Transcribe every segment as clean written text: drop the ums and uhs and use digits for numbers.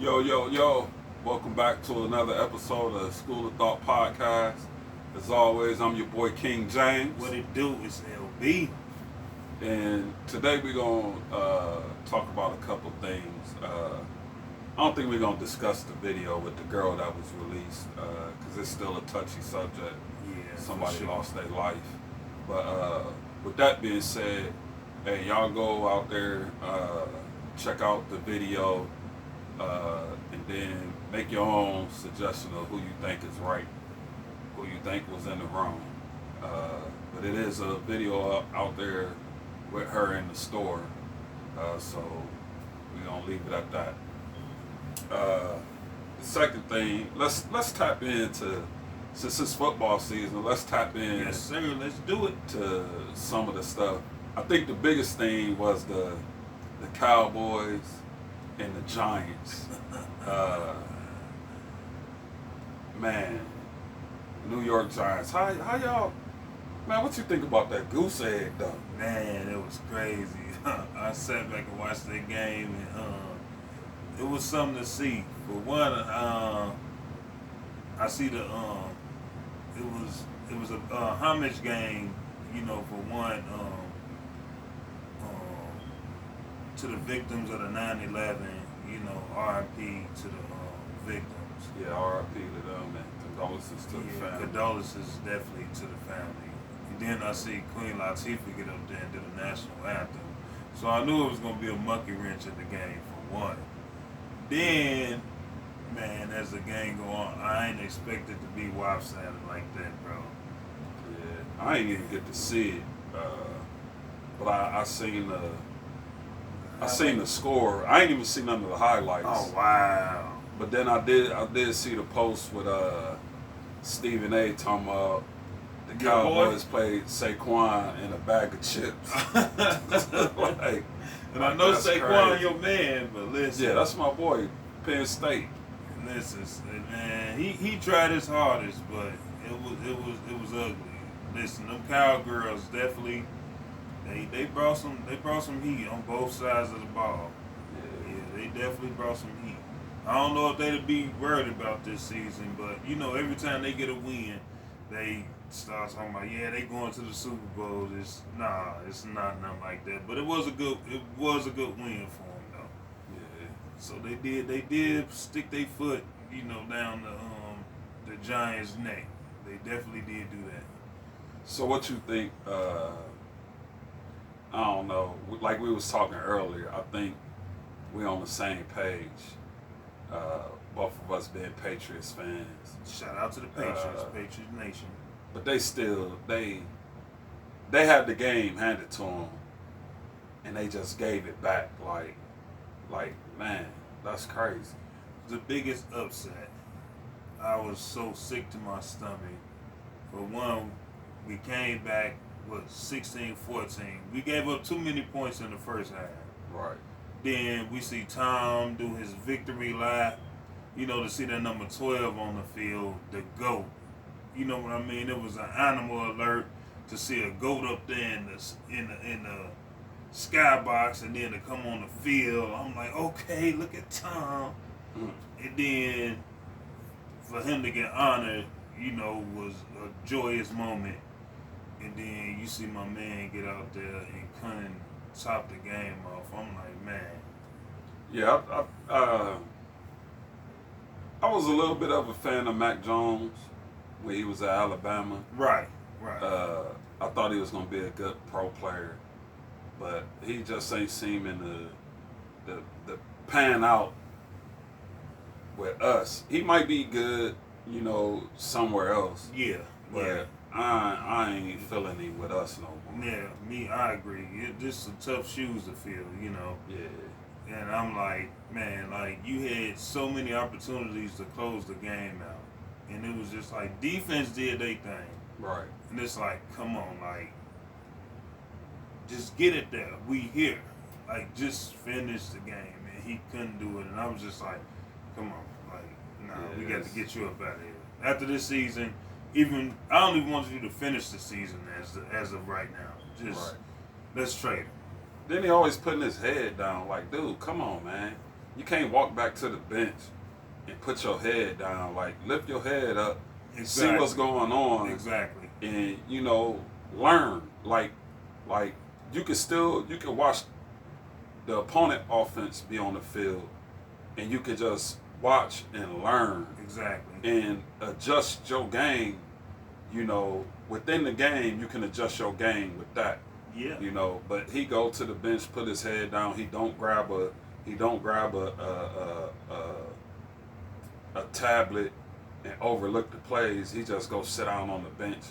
Yo, yo, yo. Welcome back to another episode of School of Thought Podcast. As always, I'm your boy King James. What it do is LB. And today we're going to talk about a couple things. I don't think we're going to discuss the video with the girl that was released because it's still a touchy subject. Yeah, Somebody for sure. lost their life. But with that being said, hey, y'all go out there, check out the video, and then make your own suggestion of who you think is right, who you think was in the wrong. But it is a video out there with her in the store, so we're gonna leave it at that. The second thing, let's tap into, since it's football season, let's tap in Yes, sir. Let's do it. to some of the stuff. I think the biggest thing was the Cowboys and the Giants. Man, New York Giants. How y'all? Man, what you think about that goose egg though? Man, it was crazy. I sat back and watched that game, and it was something to see. For one, I see the it was a homage game. You know, for one, to the victims of the 9/11. You know, R.I.P. to the victims. Yeah, R.I.P. to them and condolences to the family. Condolences definitely to the family. And then I see Queen Latifah get up there and do the national anthem. So I knew it was gonna be a monkey wrench in the game for one. Then, man, as the game go on, I ain't expect it to be lopsided like that, bro. Yeah, I ain't even get to see it, but I seen the score. I ain't even seen none of the highlights. Oh wow. But then I did see the post with Stephen A. talking about the Your boy? Cowboys played Saquon in a bag of chips. Like, And I know that's Saquon crazy. your man, but listen. Yeah, that's my boy, Penn State. Listen, man, he tried his hardest, but it was ugly. Listen, them cowgirls definitely they brought some heat on both sides of the ball. Yeah. Yeah, they definitely brought some heat. I don't know if they'd be worried about this season, but you know, every time they get a win, they start talking about they going to the Super Bowl. It's not nothing like that. But it was a good win for them though. Yeah. So they did stick their foot, you know, down the Giants' neck. They definitely did do that. So what you think? I don't know. Like we was talking earlier, I think we on the same page. Both of us being Patriots fans, Shout out to the Patriots, Patriot Nation. but they still they had the game handed to them, and they just gave it back. Like man, that's crazy. The biggest upset. I was so sick to my stomach. For one, we came back with 16-14. We gave up too many points in the first half. Right. Then we see Tom do his victory lap. You know, to see that number 12 on the field, the GOAT. You know what I mean? It was an animal alert to see a GOAT up there in the skybox, and then to come on the field. I'm like, okay, look at Tom. Mm. And then for him to get honored, you know, was a joyous moment. And then you see my man get out there and couldn't top the game off. I'm like, man. Yeah, I was a little bit of a fan of Mac Jones when he was at Alabama. Right. I thought he was going to be a good pro player, but he just ain't seeming to pan out with us. He might be good, you know, somewhere else, Yeah. but I ain't feeling him with us no more. Yeah, I agree. Just some tough shoes to fill, you know. Yeah. And I'm like, man, like you had so many opportunities to close the game out. And it was just like defense did their thing. Right. And it's like, come on, like just get it there. We here. Like just finish the game. And he couldn't do it. And I was just like, come on, like, nah, we got to get you up out of here. After this season, I don't even want you to finish the season as of right now. Just let's trade him. Then he always putting his head down, like, dude, come on, man. you can't walk back to the bench and put your head down. Like lift your head up, see what's going on, Exactly. and learn. Like you can watch the opponent offense be on the field, and you can just watch and learn Exactly. and adjust your game. Within the game, you can adjust your game with that. Yeah. But he go to the bench, put his head down. He don't grab a tablet and overlook the plays. He just go sit down on the bench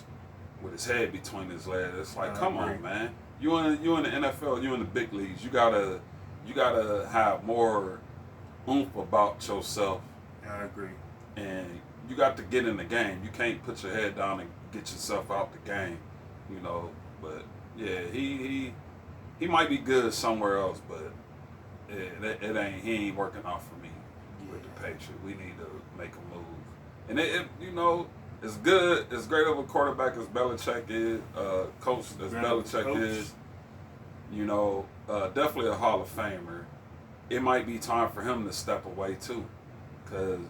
with his head between his legs. It's like, come on, man. You in the NFL, you in the big leagues. You gotta have more oomph about yourself. I agree. And you got to get in the game. You can't put your head down and get yourself out the game. But yeah, he might be good somewhere else, but he ain't working out for me with the Patriots. We need to make a move. And it's good. It's great of a quarterback as Belichick is, coach as Belichick is. Definitely a Hall of Famer. It might be time for him to step away too, because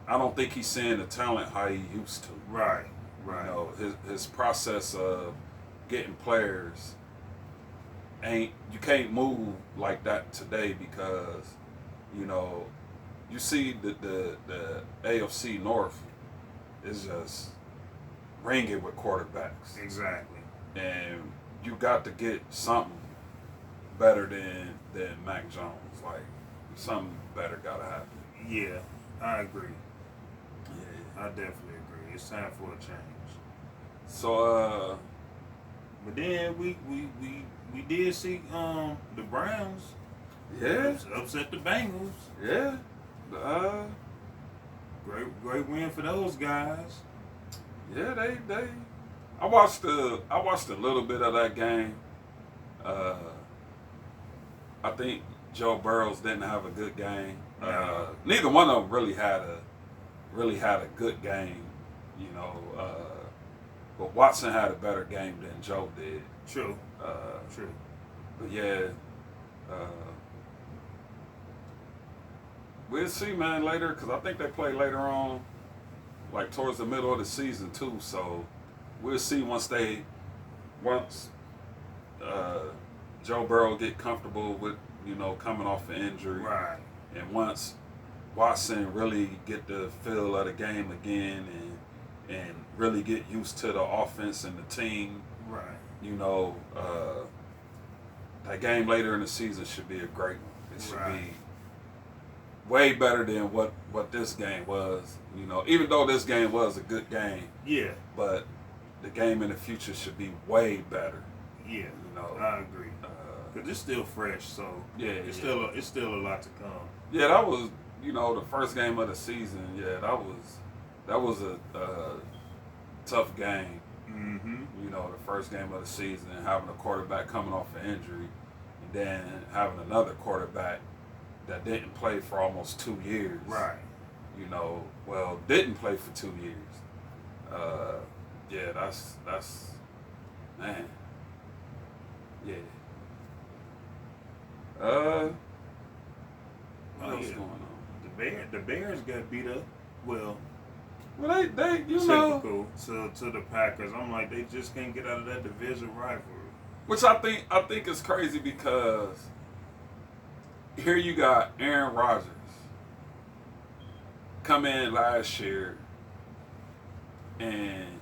I don't think he's seeing the talent how he used to. Right. His process of getting players you can't move like that today because you see the AFC North is just ringing with quarterbacks. Exactly. And you got to get something better than Mac Jones. Like something better gotta happen. Yeah, I agree. Yeah. I definitely agree. It's time for a change. So but then we did see the Browns upset the Bengals. Yeah. Great win for those guys. Yeah, they I watched a little bit of that game. I think Joe Burrows didn't have a good game. Neither one of them really had a good game, but Watson had a better game than Joe did. True. True. But yeah, we'll see, man, later, because I think they play later on, like towards the middle of the season too. So we'll see once Joe Burrow get comfortable with coming off an injury, right? And once Watson really get the feel of the game again and really get used to the offense and the team, right? That game later in the season should be a great one. It should right. be way better than what this game was. Even though this game was a good game, yeah, but the game in the future should be way better. Yeah, I agree. Cause it's still fresh, so yeah, it's still a lot to come. Yeah, that was the first game of the season. Yeah, that was a tough game. Mm-hmm. The first game of the season, having a quarterback coming off an injury, and then having another quarterback that didn't play for almost 2 years. Right. Didn't play for 2 years. Yeah, that's man. Yeah. What else going on? The Bears got beat up. Well, they typical to the Packers. I'm like, they just can't get out of that division rivalry. Which I think is crazy because here you got Aaron Rodgers come in last year and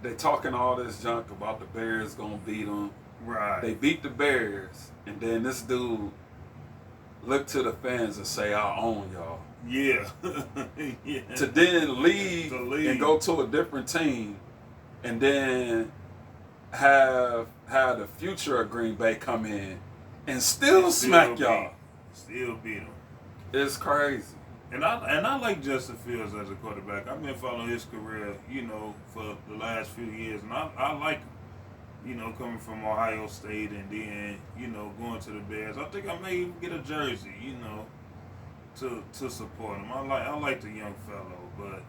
they talking all this junk about the Bears gonna beat them. Right. They beat the Bears, and then this dude look to the fans and say, "I own y'all." Yeah. Yeah. To then leave and go to a different team, and then have the future of Green Bay come in and still smack y'all. Still beat them. It's crazy. And I like Justin Fields as a quarterback. I've been following his career, for the last few years, and I like him. Coming from Ohio State and then, going to the Bears. I think I may even get a jersey, to support him. I like the young fellow, but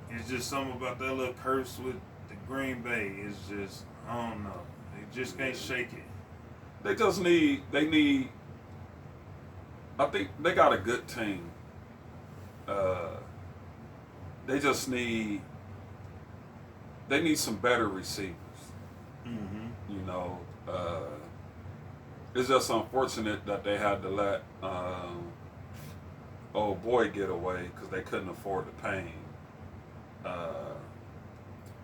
it's just something about that little curse with the Green Bay. It's just, I don't know. They just can't shake it. They need I think they got a good team. They just need some better receivers. Mm-hmm. You know, it's just unfortunate that they had to let old boy get away because they couldn't afford to pay him.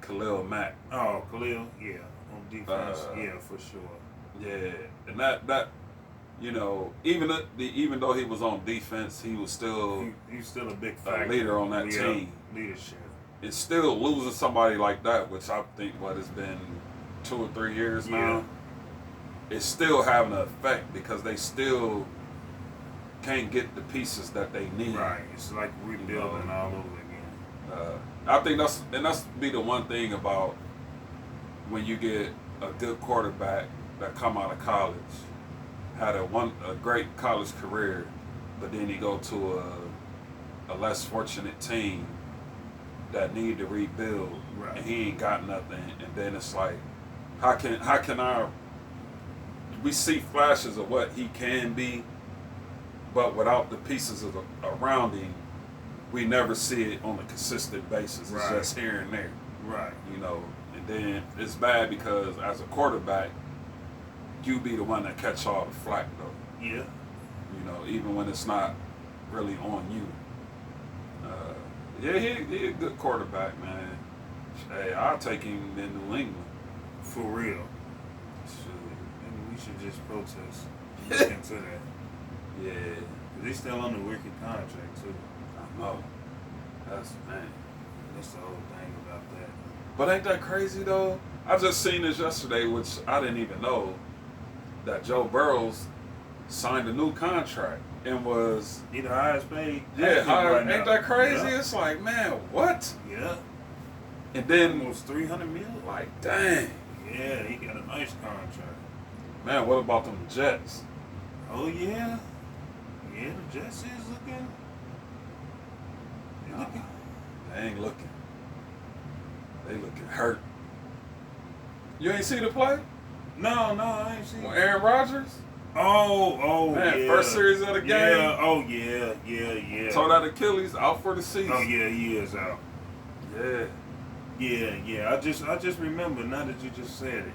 Khalil Mack. Oh, Khalil, yeah, on defense, yeah, for sure. Yeah, and that you know, even though he was on defense, he was still He's still a big factor. Leader on that team. Leadership. It's still losing somebody like that, which I think it's been 2 or 3 years now. It's still having an effect because they still can't get the pieces that they need. Right. It's like rebuilding all over again. I think that's be the one thing about when you get a good quarterback that come out of college, had a great college career, but then he go to a less fortunate team that need to rebuild, right. And he ain't got nothing, and then it's like, how can we see flashes of what he can be, but without the pieces around him, we never see it on a consistent basis. It's just here and there. Right. You know, and then it's bad because as a quarterback, you be the one that catch all the flack though. Yeah. You know, even when it's not really on you. Yeah, he a good quarterback, man. Hey, I'll take him in New England. For real. Maybe we should just protest. Look into that. Yeah. They still on the wicked contract too. I know. That's the whole thing about that. But ain't that crazy though? I just seen this yesterday, which I didn't even know, that Joe Burrows signed a new contract and was he the highest paid. Yeah, right ain't that crazy? Yeah. It's like, man, what? Yeah. And then almost $300 million. Like, dang. Yeah, he got a nice contract. Man, what about them Jets? Oh yeah. Yeah, the Jets is looking. They ain't looking. They looking hurt. You ain't see the play? No, I ain't seen. Aaron Rodgers? Oh, man, yeah. First series of the game. Yeah. Tore that Achilles, out for the season. Oh yeah, he is out. Yeah. I just remember now that you just said it.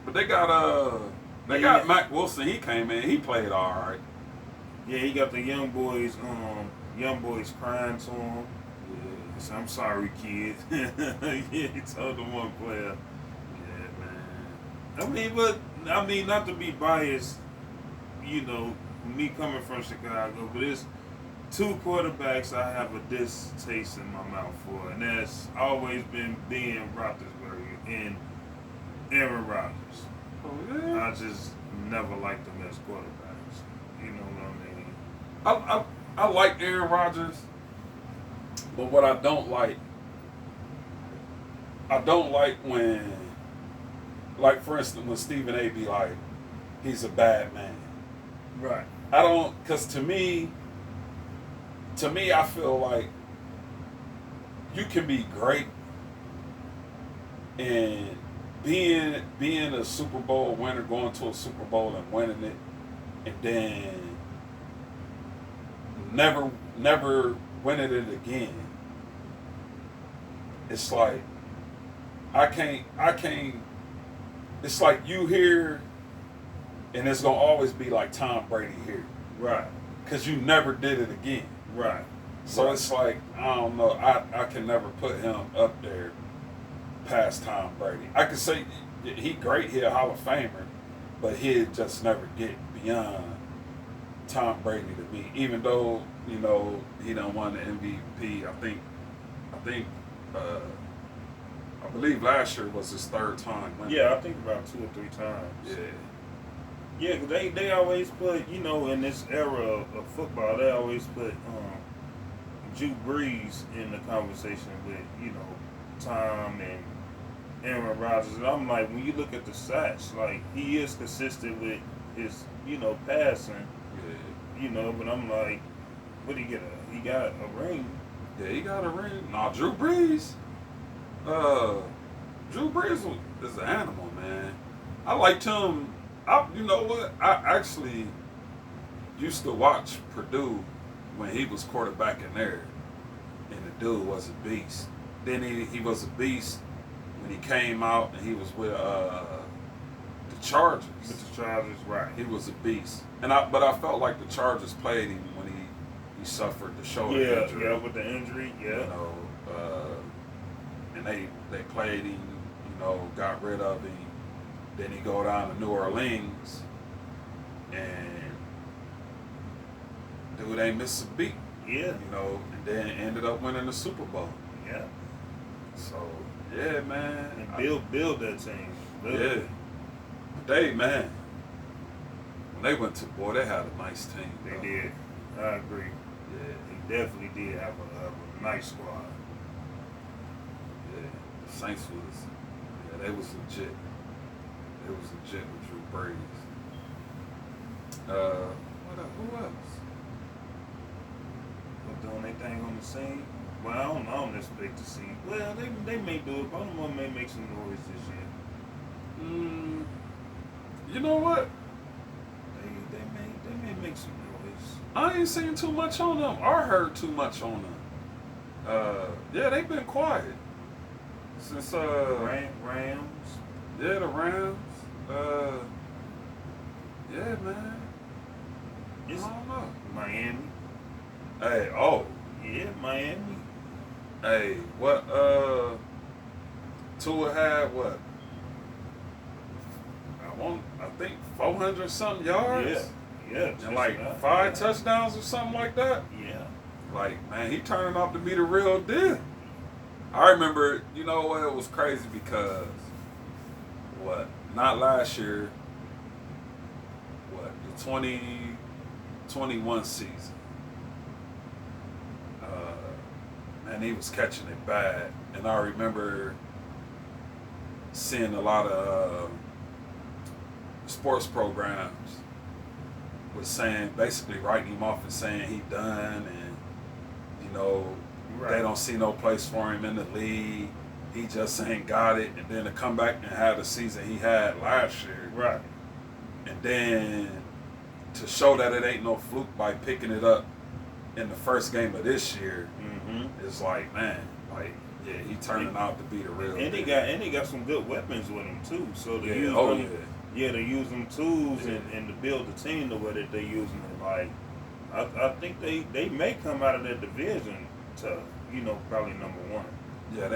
But they got Mac Wilson. He came in. He played all right. Yeah, he got the young boys crying to him. Yeah. So I'm sorry, kid. Yeah, he told the one player. Yeah, man. I mean, not to be biased, you know, me coming from Chicago, but it's two quarterbacks I have a distaste in my mouth for, and that's always been Ben Roethlisberger and Aaron Rodgers. Oh, yeah. I just never liked them as quarterbacks. You know what I mean? I like Aaron Rodgers, but what I don't like when, like, for instance, when Stephen A. be like, he's a bad man. Right. I don't, because to me, I feel like you can be great and being a Super Bowl winner, going to a Super Bowl and winning it, and then never winning it again. It's like I can't. It's like you here, and it's gonna always be like Tom Brady here, right? Because you never did it again, right? So it's like, I don't know. I can never put him up there past Tom Brady. I could say he great, he a Hall of Famer, but he'd just never get beyond Tom Brady to me. Even though, you know, he done won the MVP. I believe last year was his third time winning. Yeah, I think about 2 or 3 times. Yeah, cause they always put, you know, in this era of football, they always put Drew Brees in the conversation with, you know, Tom and Aaron Rodgers. And I'm like, when you look at the stats, like, he is consistent with his, you know, passing. Yeah. You know, but I'm like, what did he get? He got a ring. Yeah, he got a ring. Nah, Drew Brees is an animal, man. I liked him. You know what? used to watch Purdue when he was quarterbacking there, and the dude was a beast. Then he was a beast when he came out and he was with the Chargers. With the Chargers, right? He was a beast, but I felt like the Chargers played him when he suffered the shoulder injury. Yeah, with the injury, yeah. You know, and they played him. You know, got rid of him. Then he go down to New Orleans, and dude ain't miss a beat. Yeah. You know, and then ended up winning the Super Bowl. Yeah. So yeah, man. And build that team. Yeah. But they, man, when they went to, boy, they had a nice team. They did. I agree. Yeah. They definitely did have a nice squad. Yeah. The Saints was, they was legit. They was legit with Drew Brees. Who else? Doing their thing on the scene. Well, I don't expect to see. Well, they may do it. Baltimore may make some noise this year. You know what? They may make some noise. I ain't seen too much on them or heard too much on them. Yeah, they've been quiet since Rams. Yeah, the Rams. Yeah, man. I don't know. Miami. Hey, oh. Yeah, Miami. Hey, what? Tua had what? I think 400 something yards. Yeah. And like 5 touchdowns or something like that. Yeah. Like, man, he turning out to be the real deal. I remember, you know what? It was crazy because not last year. The 2021 season. And he was catching it bad. And I remember seeing a lot of sports programs was saying, basically writing him off and saying he done, and you know, they don't see no place for him in the league. He just ain't got it. And then to come back and have the season he had last year. Right. And then to show that it ain't no fluke by picking it up in the first game of this year, it's like, man, like, yeah, he turning out to be the real. And he got some good weapons with him too. So to use to use them tools and to build the team the way that they using it. Like, I think they may come out of that division to, you know, probably number one. Yeah,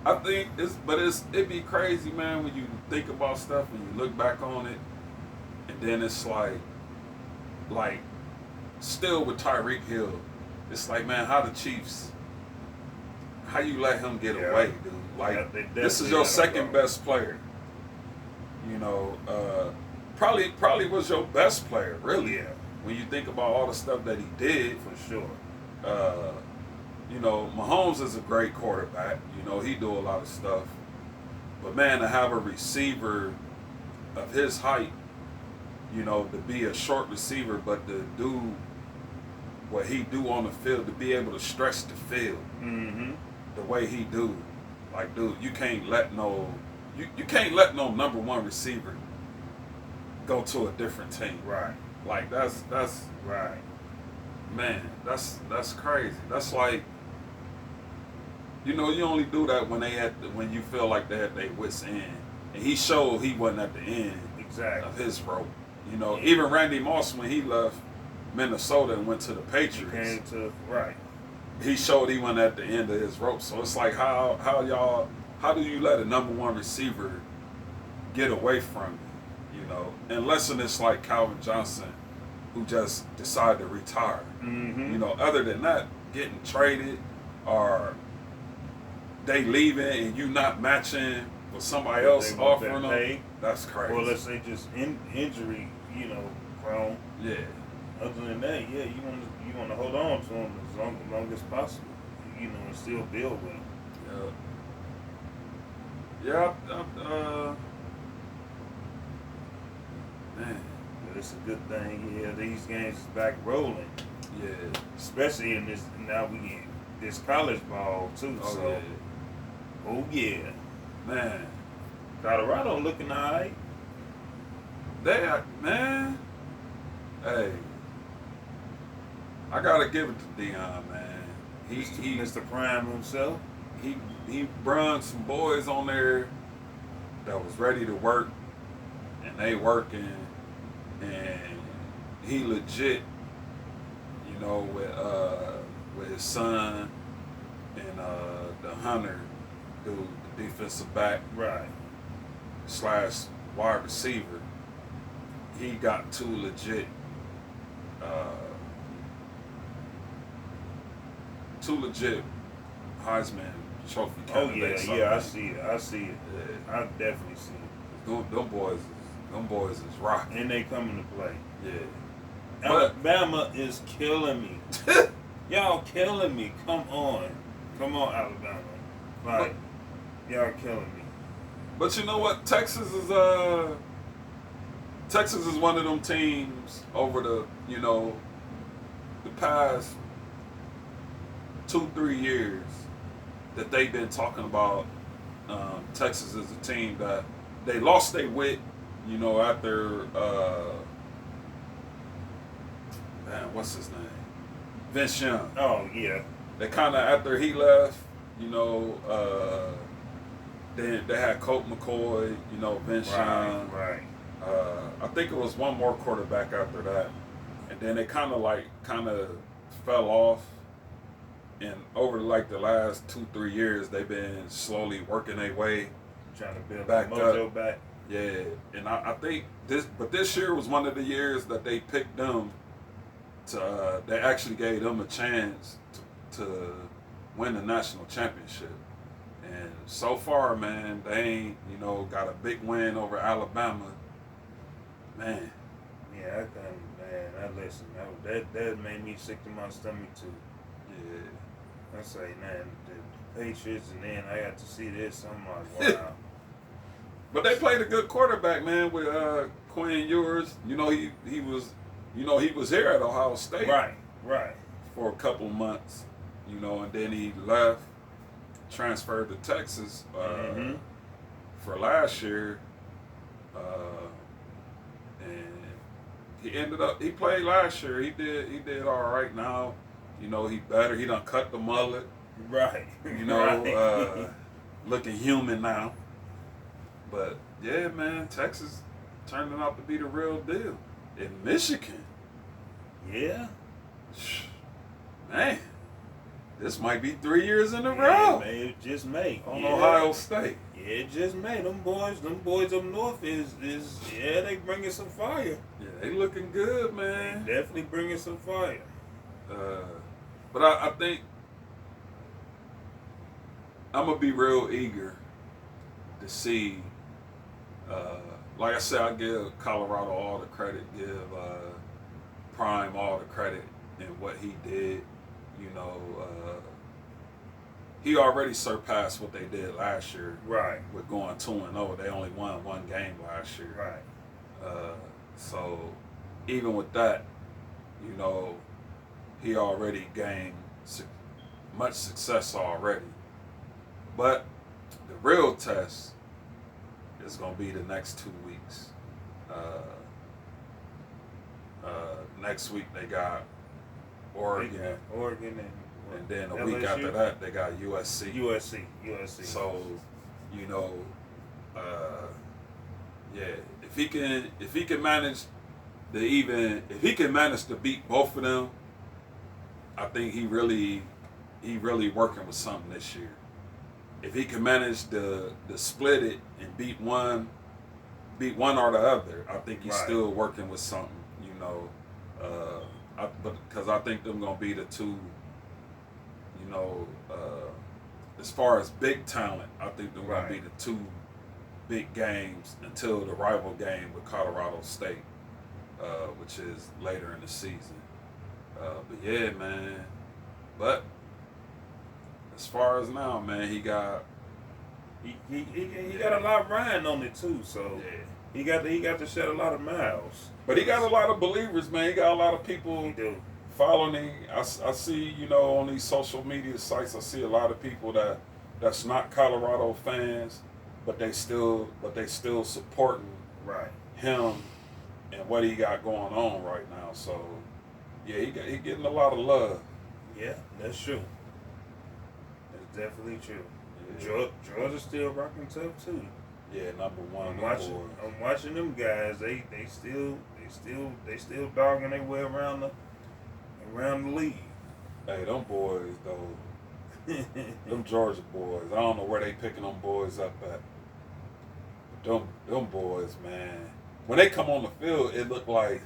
I think it'd be crazy, man, when you think about stuff and you look back on it, and then it's like still with Tyreek Hill, it's like, man, how you let him get away, dude? Like, this is your second best player. You know, probably was your best player, really. Yeah. When you think about all the stuff that he did. For sure. You know, Mahomes is a great quarterback. You know, he do a lot of stuff. But, man, to have a receiver of his height, you know, to be a short receiver, but to do what he do on the field, to be able to stretch the field the way he do. Like, dude, you can't let no number one receiver go to a different team. Right. Like, that's right. Man, that's crazy. That's like, you know, you only do that when you feel like they had their wits end. And he showed he wasn't at the end of his rope. You know, even Randy Moss, when he left Minnesota and went to the Patriots, he showed he wasn't at the end of his rope. So it's like, how do you let a number one receiver get away from you? You know, unless it's like Calvin Johnson, who just decided to retire. You know, other than that, getting traded or they leaving and you not matching with somebody else offering them, that's crazy. Or let's say just injury, you know, prone. Yeah. Other than that, yeah, you want to hold on to him as long as possible, you know, and still build with him. Yeah. Man. But it's a good thing. Yeah, these games is back rolling. Yeah. Especially in this now we get this college ball too. Yeah. Man. Colorado looking alright. Man. Hey, I gotta give it to Dion, man. He Mr. Prime himself. he brung some boys on there that was ready to work, and they working, and he legit, with his son and the Hunter dude, the defensive back Right. / wide receiver. He got uh, two legit Heisman Trophy Oh candidates. yeah. I see it. I see it. Yeah. I definitely see it. Them boys is rocking. And they coming to play. Yeah. Alabama is killing me. Y'all killing me. Come on, Alabama. Like y'all killing me. But you know what? Texas is one of them teams over the past 2-3 years that they've been talking about. Texas is a team that they lost their wit, after what's his name? Vince Young. Oh yeah. They kind of, after he left, then they had Colt McCoy, Vince Young. Right. I think it was one more quarterback after that, and then they kind of fell off. And over the last 2-3 years, they've been slowly working their way Trying to build back the mojo up. back. Yeah, and I think this year was one of the years that they picked them to. They actually gave them a chance to win the national championship. And so far, man, they ain't got a big win over Alabama. Man. Yeah, I listen. That made me sick to my stomach too. Yeah. I say, man, the Patriots, and then I got to see this. I'm like, wow. But they played a good quarterback, man, with Quinn Ewers. He was here at Ohio State. Right. For a couple months, and then he left, transferred to Texas for last year, and he played last year. He did all right now. He better. He done cut the mullet. Right. Looking human now. But yeah, man, Texas turning out to be the real deal. In Michigan, Yeah. man, this might be 3 years in a row. Man, it just may. On Ohio State. Yeah, it just may. Them boys up north is they bringing some fire. Yeah, they looking good, man. They definitely bringing some fire. But I think I'm gonna be real eager to see. Like I said, I give Colorado all the credit, give Prime all the credit in what he did. He already surpassed what they did last year. Right. With going 2-0, they only won one game last year. Right. So even with that, he already gained much success already. But the real test is going to be the next 2 weeks. Next week they got Oregon. And then a week after that they got USC. USC. So, if he can manage to beat both of them, I think he really working with something this year. If he can manage to split it and beat one or the other, I think he's still working with something, because I think them gonna be the two, as far as big talent, I think they're gonna be the two big games until the rival game with Colorado State, which is later in the season. But yeah, man. But as far as now, man, he got a lot riding on it too. So he got to shed a lot of miles. But he got a lot of believers, man. He got a lot of people following him. I see, on these social media sites, I see a lot of people that's not Colorado fans, but they still supporting him and what he got going on right now. So yeah, he getting a lot of love. Yeah, that's true. That's definitely true. Yeah, Georgia's still rocking tough too. yeah, number one. I'm Them watching. boys. I'm watching them guys. They still dogging their way around the league. Hey, them boys though. Them Georgia boys. I don't know where they picking them boys up at. Them boys, man. When they come on the field, it look like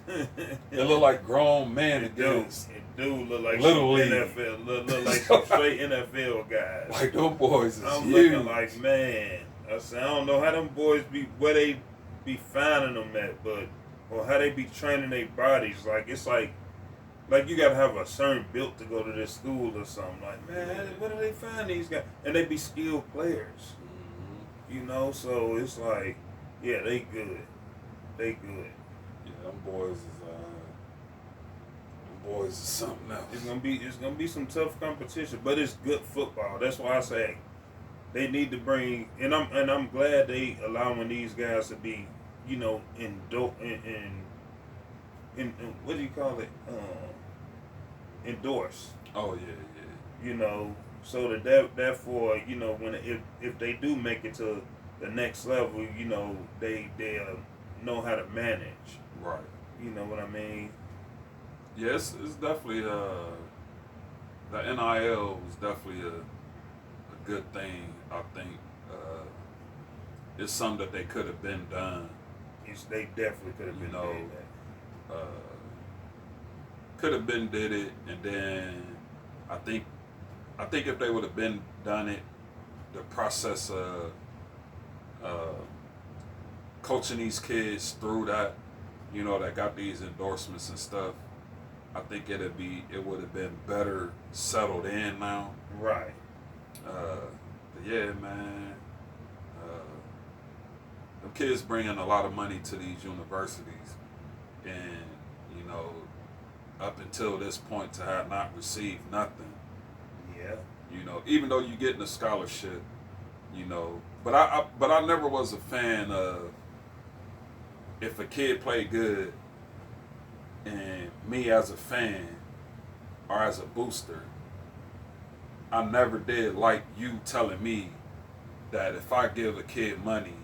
grown men against It do look like little some league. NFL. Look like some straight NFL guys. Like them boys is I'm huge. looking like, man. I said, I don't know how them boys where they be finding them at, but or how they be training their bodies. Like it's like you gotta have a certain built to go to this school or something. Like, man, where do they find these guys? And they be skilled players, you know. So it's like, yeah, they good. They good. Yeah, them boys is something else. It's gonna be some tough competition, but it's good football. That's why I say they need to bring, and I'm glad they allowing these guys to be, you know, in what do you call it? Endorsed. Oh yeah. You know, so that therefore, you know, when if they do make it to the next level, you know, they know how to manage. Right. You know what I mean? Yeah, it's definitely the NIL was definitely a good thing. I think it's something that they could have been done. They definitely could have been doing that. Could have been did it, and then I think if they would have been done it, the process of coaching these kids through that, you know, that got these endorsements and stuff. I think it would have been better settled in now. Right. But yeah, man. Them kids bringing a lot of money to these universities, and you know, up until this point, to have not received nothing. Yeah. You know, even though you getting a scholarship, you know, but I never was a fan of if a kid played good, and me as a fan or as a booster, I never did like you telling me that if I give a kid money,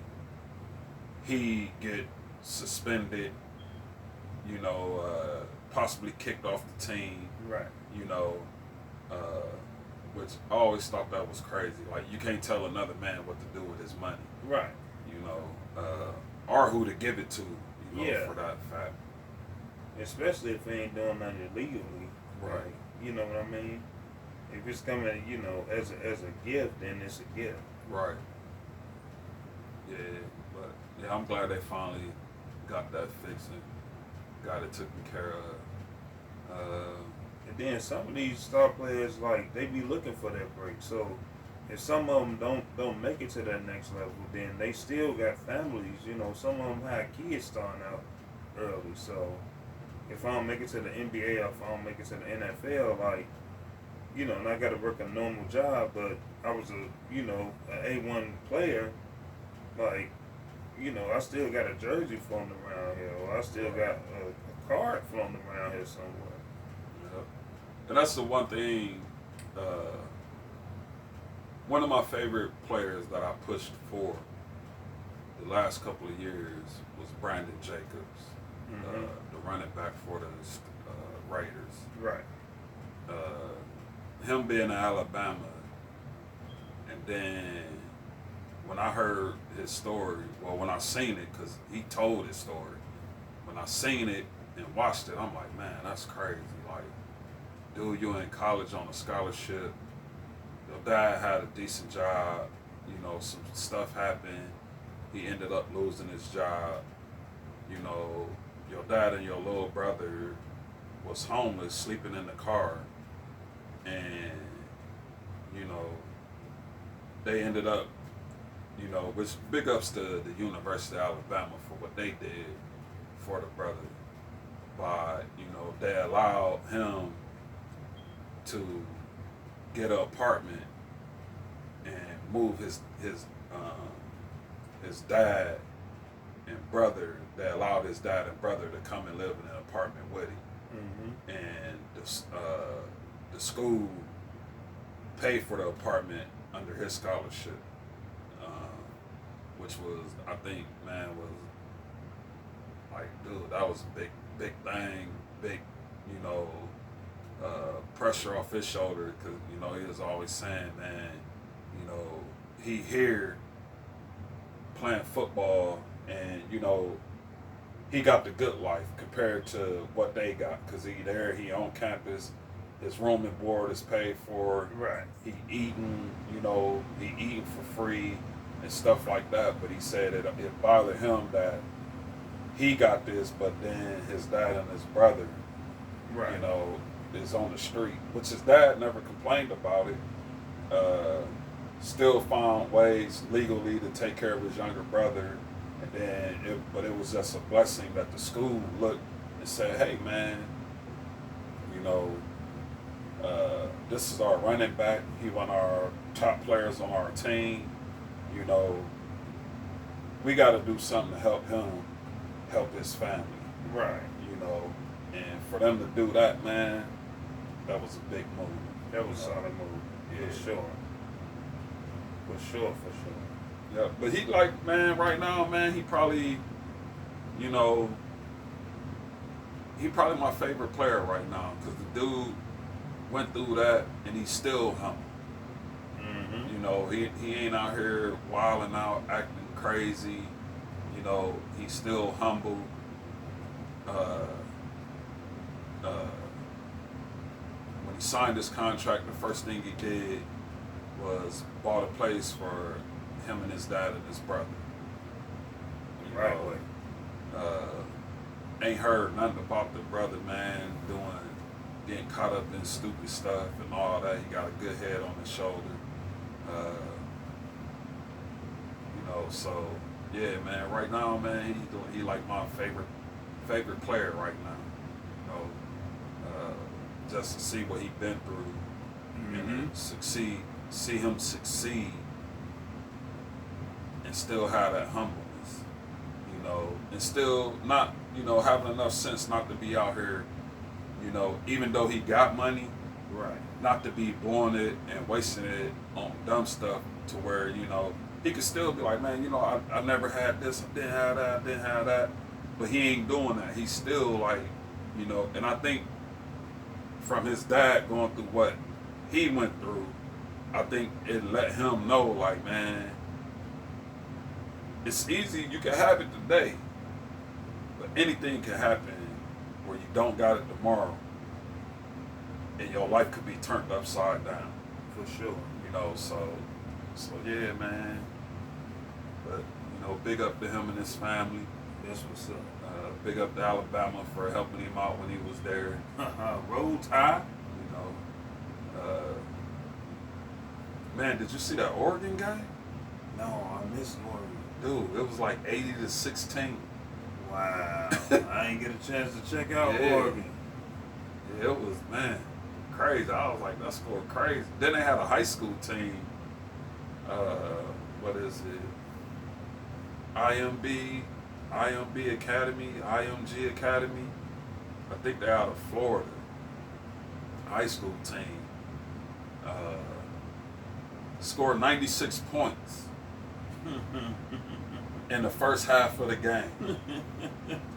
he get suspended, you know, possibly kicked off the team. Right. You know, which I always thought that was crazy. Like, you can't tell another man what to do with his money. Right. You know, or who to give it to. You know, Yeah. for that fact. Especially if they ain't doing nothing illegally. Right. Like, you know what I mean? If it's coming, you know, as a gift, then it's a gift. Right. Yeah, but yeah, I'm glad they finally got that fixed and got it taken care of. And then some of these star players, like, they be looking for that break. So if some of them don't make it to that next level, then they still got families. You know, some of them have kids starting out early. So if I don't make it to the NBA or if I don't make it to the NFL, like, you know, and I got to work a normal job, but I was an A1 player, like, you know, I still got a jersey floating around here, or I still got a card floating around here somewhere. Yep. And that's the one thing. One of my favorite players that I pushed for the last couple of years was Brandon Jacobs, the running back for the Raiders. Right. Him being in Alabama, and then when I heard his story, well, when I seen it, because he told his story, when I seen it and watched it, I'm like, man, that's crazy. Like, dude, you in college on a scholarship. Your dad had a decent job. You know, some stuff happened. He ended up losing his job. You know, your dad and your little brother was homeless, sleeping in the car. And, you know, they ended up, you know, which big ups to the University of Alabama for what they did for the brother. By, you know, they allowed him to get an apartment and move his dad and brother that allowed his dad and brother to come and live in an apartment with him. And the school paid for the apartment under his scholarship, which was, I think, man, was like, dude, that was a big thing, big, you know, pressure off his shoulder, because, you know, he was always saying, man, you know, he here playing football, and, you know, he got the good life compared to what they got, because he on campus, his room and board is paid for, Right. he eating, you know, he eating for free and stuff like that. But he said it bothered him that he got this, but then his dad and his brother, Right. you know, is on the street, which his dad never complained about it. Still found ways legally to take care of his younger brother. And then, but it was just a blessing that the school looked and said, "Hey, man, you know, this is our running back. He one of our top players on our team. You know, we got to do something to help him, help his family." Right. You know, and for them to do that, man, that was a big move. That was a solid move. Yeah. For sure. For sure. Yeah, but he like, man, right now, man, he probably, you know, he probably my favorite player right now, because the dude went through that and he's still humble. Mm-hmm. You know, he ain't out here wilding out, acting crazy. You know, he's still humble. When he signed his contract, the first thing he did was bought a place for him and his dad and his brother. You Right. know, ain't heard nothing about the brother, man, getting caught up in stupid stuff and all that. He got a good head on his shoulder. You know, so yeah, man. Right now, man, he like my favorite player right now. You know, just to see what he been through and see him succeed, and still have that humbleness. You know, and still not, you know, having enough sense not to be out here, you know, even though he got money, Right. not to be blowing it and wasting it on dumb stuff, to where, you know, he could still be like, man, you know, I never had this, I didn't have that, but he ain't doing that. He's still like, you know, and I think from his dad going through what he went through, I think it let him know, like, man, it's easy, you can have it today, but anything can happen where you don't got it tomorrow, and your life could be turned upside down. For sure. You know, so yeah, man. But, you know, big up to him and his family. That's what's up. Big up to Alabama for helping him out when he was there. Roll Tide. You know, man, did you see that Oregon guy? No, I missed Oregon. Dude, it was like 80-16. Wow. I ain't get a chance to check out Yeah. Oregon. Yeah, it was, man, crazy. I was like, that scored crazy. Then they had a high school team. What is it? IMB Academy, IMG Academy. I think they're out of Florida. High school team. Scored 96 points in the first half of the game.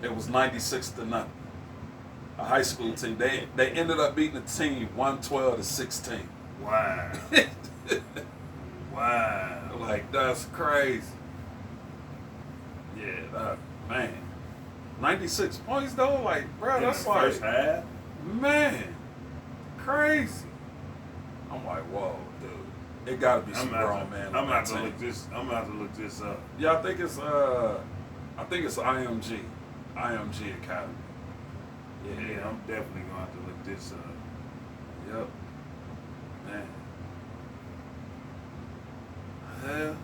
It was 96-0. A high school team. They ended up beating the team 112-16. Wow. Wow. Like, that's crazy. Yeah, that, man. 96 points though, like, bro, In that's the like, first half? man, crazy. I'm like, whoa, dude. It gotta be some grown man. I'm on about that to team. look this. I'm about to look this up. Yeah, I think it's IMG Academy. Yeah, I'm definitely gonna have to look this up. Yep. Man. Yeah.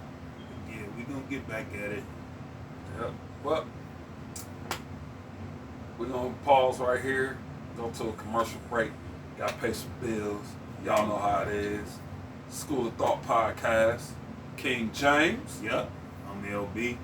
Yeah, we gonna get back at it. Yep. Well, we're gonna pause right here, go to a commercial break. Gotta pay some bills. Y'all know how it is. School of Thought Podcast. King James. Yep. I'm LB.